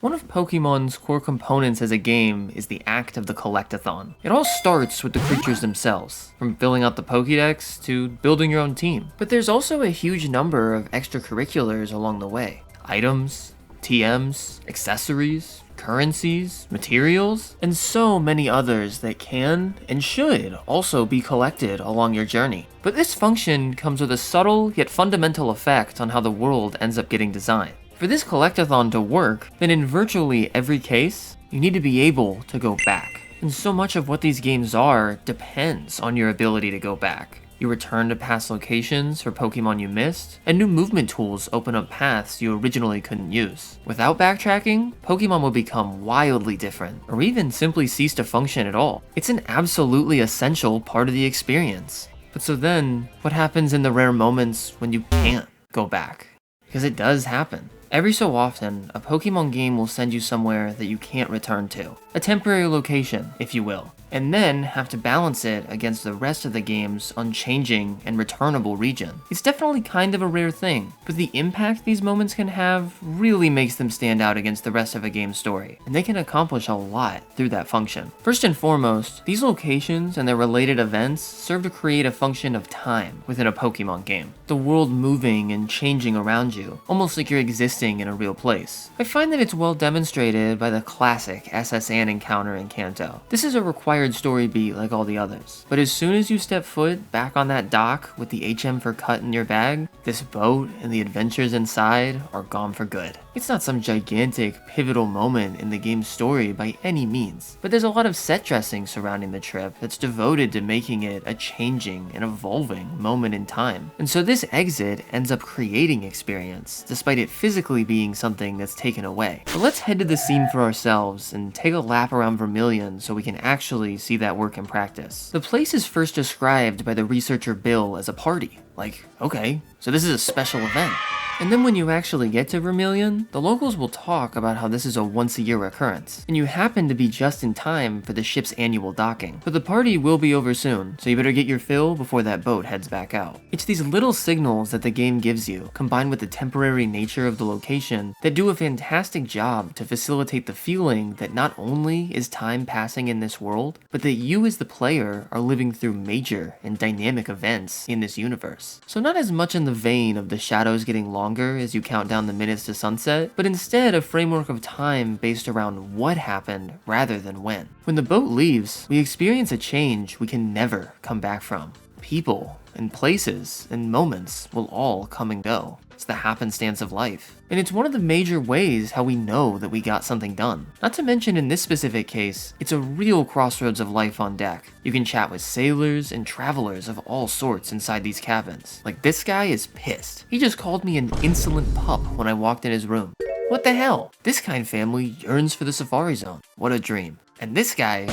One of Pokemon's core components as a game is the act of the collectathon. It all starts with the creatures themselves, from filling out the Pokédex to building your own team. But there's also a huge number of extracurriculars along the way. Items, TMs, accessories, currencies, materials, and so many others that can and should also be collected along your journey. But this function comes with a subtle yet fundamental effect on how the world ends up getting designed. For this collectathon to work, then in virtually every case, you need to be able to go back. And so much of what these games are depends on your ability to go back. You return to past locations for Pokemon you missed, and new movement tools open up paths you originally couldn't use. Without backtracking, Pokemon will become wildly different, or even simply cease to function at all. It's an absolutely essential part of the experience. But so then, what happens in the rare moments when you can't go back? Because it does happen. Every so often, a Pokemon game will send you somewhere that you can't return to. A temporary location, if you will. And then have to balance it against the rest of the game's unchanging and returnable region. It's definitely kind of a rare thing, but the impact these moments can have really makes them stand out against the rest of a game's story, and they can accomplish a lot through that function. First and foremost, these locations and their related events serve to create a function of time within a Pokemon game. The world moving and changing around you, almost like you're existing in a real place. I find that it's well demonstrated by the classic SS Anne encounter in Kanto. This is a required story beat like all the others. But as soon as you step foot back on that dock with the HM for cut in your bag, this boat and the adventures inside are gone for good. It's not some gigantic, pivotal moment in the game's story by any means, but there's a lot of set dressing surrounding the trip that's devoted to making it a changing and evolving moment in time. And so this exit ends up creating experience, despite it physically being something that's taken away. But let's head to the scene for ourselves and take a lap around Vermilion so we can actually see that work in practice. The place is first described by the researcher Bill as a party. Like, okay, so this is a special event. And then when you actually get to Vermilion, the locals will talk about how this is a once-a-year occurrence, and you happen to be just in time for the ship's annual docking. But the party will be over soon, so you better get your fill before that boat heads back out. It's these little signals that the game gives you, combined with the temporary nature of the location, that do a fantastic job to facilitate the feeling that not only is time passing in this world, but that you as the player are living through major and dynamic events in this universe. So not as much in the vein of the shadows getting longer as you count down the minutes to sunset, but instead a framework of time based around what happened rather than when. When the boat leaves, we experience a change we can never come back from. People and places and moments will all come and go. It's the happenstance of life. And it's one of the major ways how we know that we got something done. Not to mention in this specific case, it's a real crossroads of life on deck. You can chat with sailors and travelers of all sorts inside these cabins. Like, this guy is pissed. He just called me an insolent pup when I walked in his room. What the hell? This kind family yearns for the Safari Zone. What a dream. And this guy,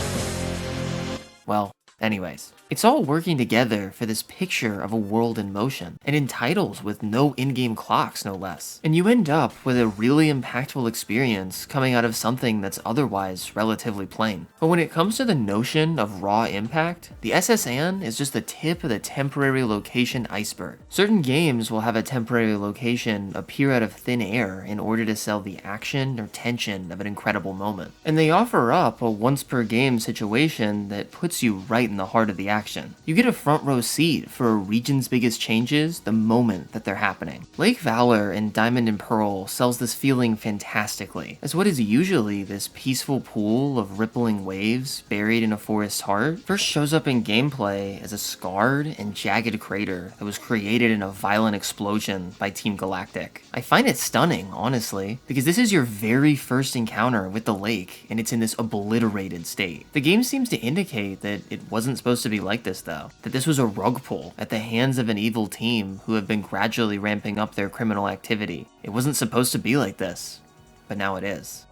well, anyways, it's all working together for this picture of a world in motion, and in titles with no in-game clocks, no less. And you end up with a really impactful experience coming out of something that's otherwise relatively plain. But when it comes to the notion of raw impact, the SS Anne is just the tip of the temporary location iceberg. Certain games will have a temporary location appear out of thin air in order to sell the action or tension of an incredible moment. And they offer up a once-per-game situation that puts you right in the heart of the action. You get a front row seat for a region's biggest changes the moment that they're happening. Lake Valor and Diamond and Pearl sells this feeling fantastically, as what is usually this peaceful pool of rippling waves buried in a forest's heart first shows up in gameplay as a scarred and jagged crater that was created in a violent explosion by Team Galactic. I find it stunning, honestly, because this is your very first encounter with the lake and it's in this obliterated state. The game seems to indicate that it wasn't supposed to be like this though, that this was a rug pull at the hands of an evil team who have been gradually ramping up their criminal activity. It wasn't supposed to be like this, but now it is.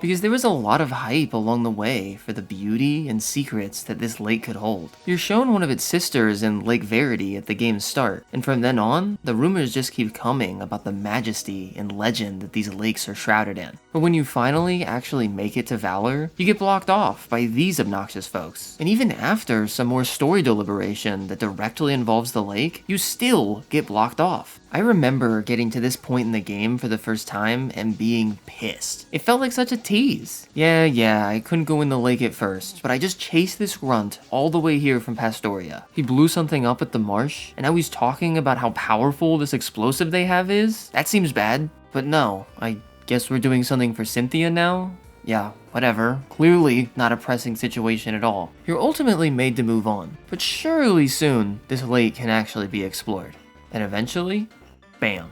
because there was a lot of hype along the way for the beauty and secrets that this lake could hold. You're shown one of its sisters in Lake Verity at the game's start, and from then on, the rumors just keep coming about the majesty and legend that these lakes are shrouded in. But when you finally actually make it to Valor, you get blocked off by these obnoxious folks. And even after some more story deliberation that directly involves the lake, you still get blocked off. I remember getting to this point in the game for the first time and being pissed. It felt like such a tease. Yeah, I couldn't go in the lake at first, but I just chased this grunt all the way here from Pastoria. He blew something up at the marsh, and now he's talking about how powerful this explosive they have is? That seems bad. But no, I guess we're doing something for Cynthia now? Yeah, whatever. Clearly not a pressing situation at all. You're ultimately made to move on, but surely soon this lake can actually be explored. And eventually, bam.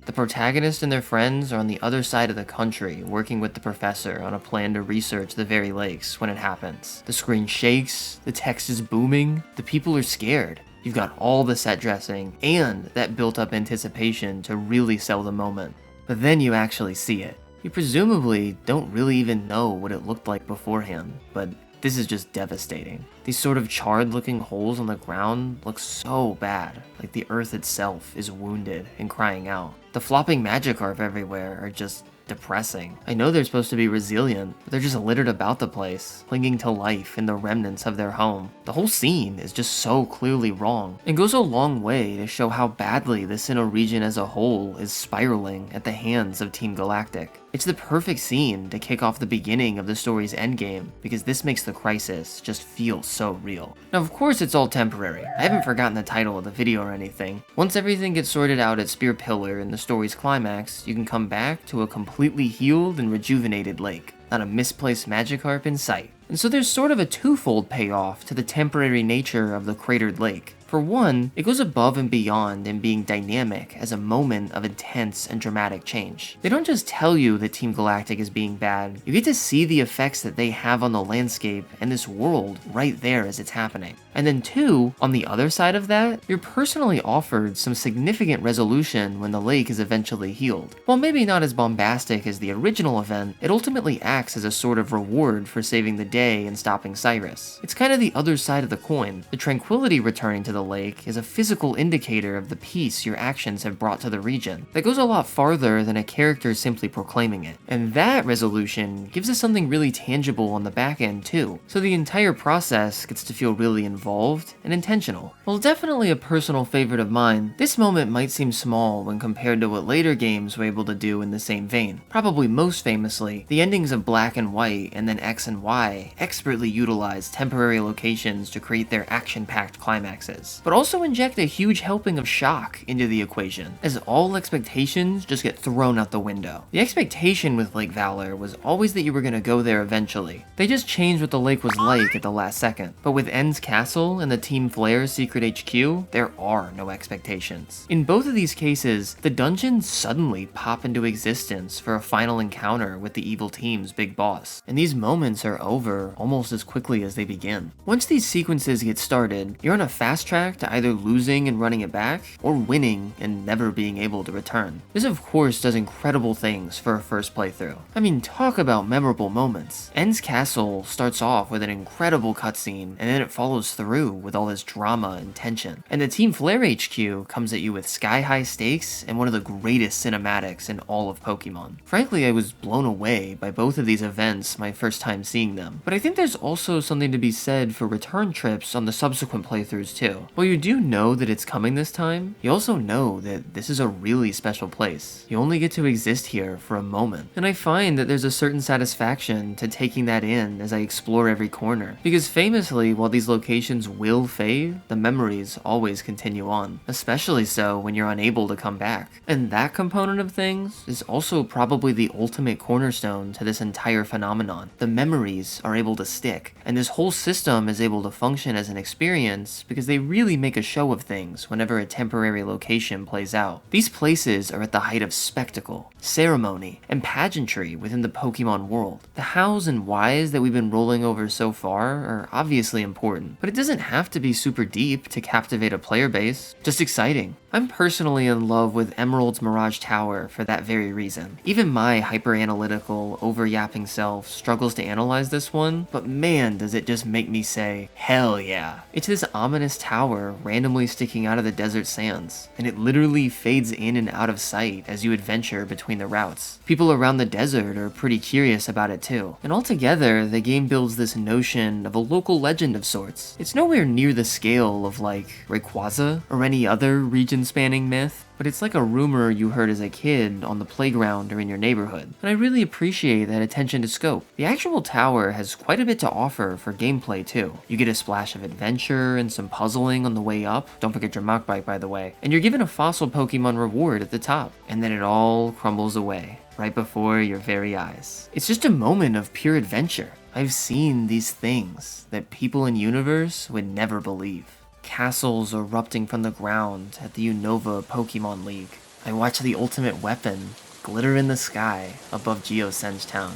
The protagonist and their friends are on the other side of the country working with the professor on a plan to research the very lakes when it happens. The screen shakes, the text is booming, the people are scared. You've got all the set dressing and that built-up anticipation to really sell the moment. But then you actually see it. You presumably don't really even know what it looked like beforehand, but this is just devastating. These sort of charred-looking holes on the ground look so bad, like the earth itself is wounded and crying out. The flopping Magikarp everywhere are just depressing. I know they're supposed to be resilient, but they're just littered about the place, clinging to life in the remnants of their home. The whole scene is just so clearly wrong, and goes a long way to show how badly the Sinnoh region as a whole is spiraling at the hands of Team Galactic. It's the perfect scene to kick off the beginning of the story's endgame, because this makes the crisis just feel so real. Now of course it's all temporary. I haven't forgotten the title of the video or anything. Once everything gets sorted out at Spear Pillar in the story's climax, you can come back to a completely healed and rejuvenated lake. Not a misplaced Magikarp in sight. And so there's sort of a twofold payoff to the temporary nature of the cratered lake. For one, it goes above and beyond in being dynamic as a moment of intense and dramatic change. They don't just tell you that Team Galactic is being bad, you get to see the effects that they have on the landscape and this world right there as it's happening. And then two, on the other side of that, you're personally offered some significant resolution when the lake is eventually healed. While maybe not as bombastic as the original event, it ultimately acts as a sort of reward for saving the day and stopping Cyrus. It's kind of the other side of the coin. The tranquility returning to the lake is a physical indicator of the peace your actions have brought to the region. That goes a lot farther than a character simply proclaiming it. And that resolution gives us something really tangible on the back end too. So the entire process gets to feel really involved and intentional. While definitely a personal favorite of mine, this moment might seem small when compared to what later games were able to do in the same vein. Probably most famously, the endings of Black and White and then X and Y expertly utilize temporary locations to create their action-packed climaxes, but also inject a huge helping of shock into the equation, as all expectations just get thrown out the window. The expectation with Lake Valor was always that you were going to go there eventually. They just changed what the lake was like at the last second. But with End's Castle and the Team Flare's secret HQ, there are no expectations. In both of these cases, the dungeons suddenly pop into existence for a final encounter with the evil team's big boss, and these moments are over almost as quickly as they begin. Once these sequences get started, you're on a fast track to either losing and running it back, or winning and never being able to return. This of course does incredible things for a first playthrough. I mean, talk about memorable moments. End's Castle starts off with an incredible cutscene, and then it follows through with all this drama and tension. And the Team Flare HQ comes at you with sky-high stakes and one of the greatest cinematics in all of Pokemon. Frankly, I was blown away by both of these events my first time seeing them. But I think there's also something to be said for return trips on the subsequent playthroughs too. While you do know that it's coming this time, you also know that this is a really special place. You only get to exist here for a moment. And I find that there's a certain satisfaction to taking that in as I explore every corner. Because famously, while these locations will fade, the memories always continue on. Especially so when you're unable to come back. And that component of things is also probably the ultimate cornerstone to this entire phenomenon. The memories are able to stick, and this whole system is able to function as an experience because they really make a show of things whenever a temporary location plays out. These places are at the height of spectacle, ceremony, and pageantry within the Pokemon world. The hows and whys that we've been rolling over so far are obviously important, but it doesn't have to be super deep to captivate a player base, just exciting. I'm personally in love with Emerald's Mirage Tower for that very reason. Even my hyper-analytical, over-yapping self struggles to analyze this one, but man does it just make me say, hell yeah. It's this ominous tower randomly sticking out of the desert sands, and it literally fades in and out of sight as you adventure between the routes. People around the desert are pretty curious about it too, and altogether the game builds this notion of a local legend of sorts. It's nowhere near the scale of like Rayquaza or any other region-spanning myth, but it's like a rumor you heard as a kid on the playground or in your neighborhood, and I really appreciate that attention to scope. The actual tower has quite a bit to offer for gameplay too. You get a splash of adventure and some puzzling on the way up, don't forget your mock bike by the way, and you're given a fossil Pokemon reward at the top, and then it all crumbles away right before your very eyes. It's just a moment of pure adventure. I've seen these things that people in universe would never believe. Castles erupting from the ground at the Unova Pokemon League. I watched the ultimate weapon glitter in the sky above Geosenge Town.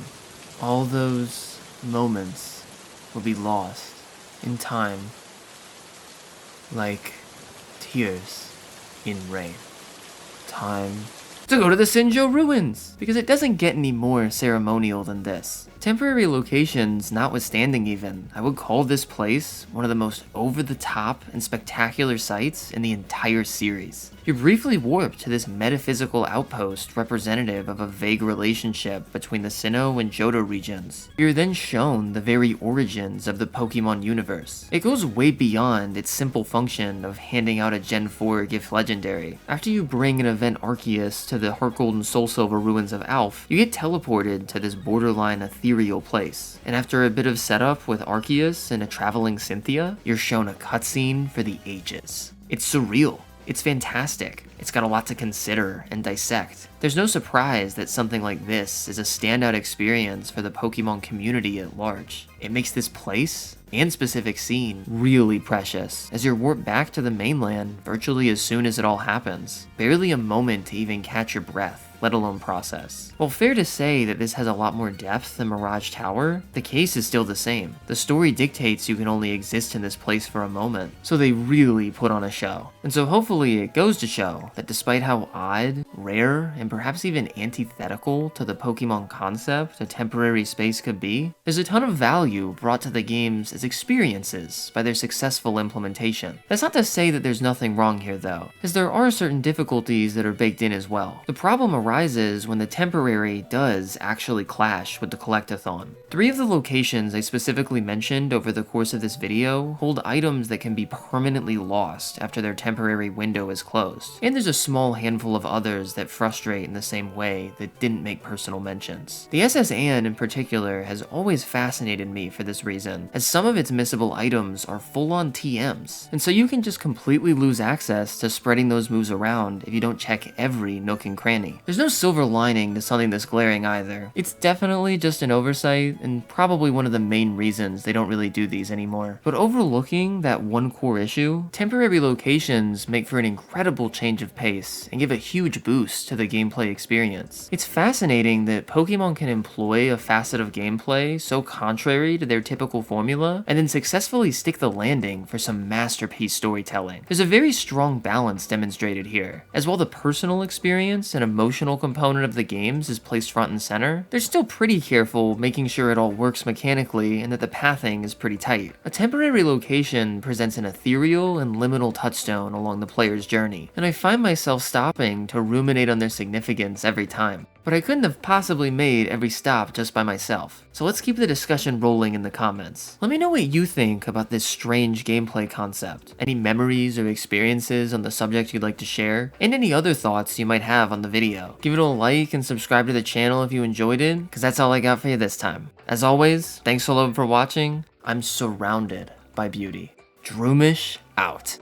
All those moments will be lost in time, like tears in rain. Time to go to the Sinjoh Ruins, because it doesn't get any more ceremonial than this. Temporary locations notwithstanding even, I would call this place one of the most over-the-top and spectacular sights in the entire series. You're briefly warped to this metaphysical outpost representative of a vague relationship between the Sinnoh and Johto regions. You're then shown the very origins of the Pokemon universe. It goes way beyond its simple function of handing out a Gen 4 gift legendary. After you bring an event Arceus to the HeartGold and Soulsilver ruins of Alph, you get teleported to this borderline ethereal place. And after a bit of setup with Arceus and a traveling Cynthia, you're shown a cutscene for the ages. It's surreal. It's fantastic. It's got a lot to consider and dissect. There's no surprise that something like this is a standout experience for the Pokemon community at large. It makes this place and specific scene really precious, as you're warped back to the mainland virtually as soon as it all happens. Barely a moment to even catch your breath, let alone process. While fair to say that this has a lot more depth than Mirage Tower, the case is still the same. The story dictates you can only exist in this place for a moment, so they really put on a show. And so hopefully it goes to show that despite how odd, rare, and perhaps even antithetical to the Pokemon concept a temporary space could be, there's a ton of value brought to the games as experiences by their successful implementation. That's not to say that there's nothing wrong here though, as there are certain difficulties that are baked in as well. The problem arises when the temporary does actually clash with the collectathon. 3 of the locations I specifically mentioned over the course of this video hold items that can be permanently lost after their temporary window is closed, and there's a small handful of others that frustrate in the same way that didn't make personal mentions. The SS Anne in particular has always fascinated me for this reason, as some of its missable items are full-on TMs, and so you can just completely lose access to spreading those moves around if you don't check every nook and cranny. There's no silver lining to something this glaring either. It's definitely just an oversight, and probably one of the main reasons they don't really do these anymore. But overlooking that one core issue, temporary locations make for an incredible change of pace and give a huge boost to the gameplay experience. It's fascinating that Pokemon can employ a facet of gameplay so contrary to their typical formula, and then successfully stick the landing for some masterpiece storytelling. There's a very strong balance demonstrated here, as while the personal experience and emotional component of the games is placed front and center, they're still pretty careful making sure it all works mechanically and that the pathing is pretty tight. A temporary location presents an ethereal and liminal touchstone along the player's journey, and I find myself stopping to ruminate on their significance every time. But I couldn't have possibly made every stop just by myself. So let's keep the discussion rolling in the comments. Let me know what you think about this strange gameplay concept. Any memories or experiences on the subject you'd like to share, and any other thoughts you might have on the video. Give it a like and subscribe to the channel if you enjoyed it, because that's all I got for you this time. As always, thanks so much for watching. I'm surrounded by beauty. Droomish out.